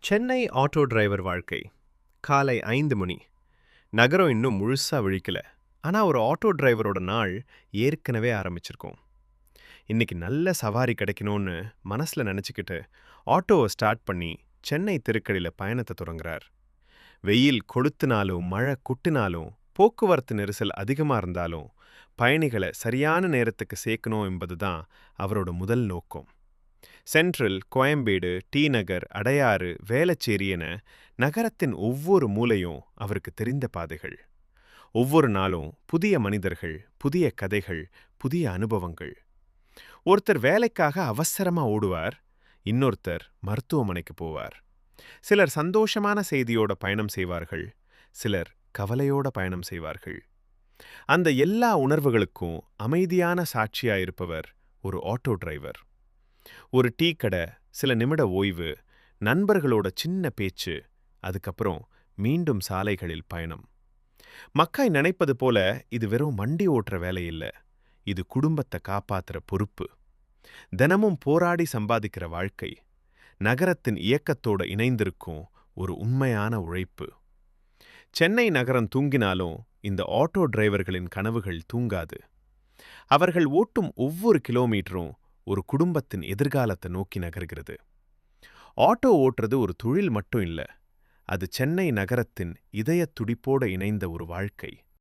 Chennai auto driver வாழ்க்கை. காலை 5 மணி. நகரம் இன்னும் முழுசா விழிக்கல. ஆனா ஒரு ஆட்டோ டிரைவரோட நாள் ஏற்கனவே ஆரம்பிச்சிருக்கும். இன்னைக்கு நல்ல சவாரி கிடைக்கணும்னு மனசுல நினைச்சுக்கிட்டு ஆட்டோவை ஸ்டார்ட் பண்ணி சென்னை தெருக்களில பயணத்தை தொடங்குறார். வெயில் கொளுத்துனாலும் மழை குட்டினாலும் போக்குவரத்து நெரிசல் அதிகமா இருந்தாலும் பயணிகளை சரியான நேரத்துக்கு சேர்க்கணும் என்பதுதான் அவரோட முதல் நோக்கம். சென்ட்ரல், கோயம்பேடு, டி நகர், அடையாறு, வேளச்சேரி என நகரத்தின் ஒவ்வொரு மூலையும் அவருக்கு தெரிந்த பாதைகள். ஒவ்வொரு நாளும் புதிய மனிதர்கள், புதிய கதைகள், புதிய அனுபவங்கள். ஒருத்தர் வேலைக்காக அவசரமா ஓடுவார், இன்னொருத்தர் மருத்துவமனைக்கு போவார். சிலர் சந்தோஷமான செய்தியோட பயணம் செய்வார்கள், சிலர் கவலையோட பயணம் செய்வார்கள். அந்த எல்லா உணர்வுகளுக்கும் அமைதியான சாட்சியா இருப்பவர் ஒரு ஆட்டோ டிரைவர். ஒரு டீ கடை, சில நிமிட ஓய்வு, நண்பர்களோட சின்ன பேச்சு, அதுக்கப்புறம் மீண்டும் சாலைகளில் பயணம். மக்காய் நினைப்பது போல இது வெறும் வண்டி ஓட்டுற வேலை இல்ல. இது குடும்பத்தை காப்பாத்துற பொறுப்பு. தினமும் போராடி சம்பாதிக்கிற வாழ்க்கை. நகரத்தின் இயக்கத்தோட இணைந்திருக்கும் ஒரு உண்மையான உழைப்பு. சென்னை நகரம் தூங்கினாலும் இந்த ஆட்டோ டிரைவர்களின் கனவுகள் தூங்காது. அவர்கள் ஓட்டும் ஒவ்வொரு கிலோமீட்டரும் ஒரு குடும்பத்தின் எதிர்காலத்தை நோக்கி நகர்கிறது. ஆட்டோ ஓட்டுறது ஒரு தொழில் மட்டும் இல்ல, அது சென்னை நகரத்தின் இதய துடிப்போட இணைந்த ஒரு வாழ்க்கை.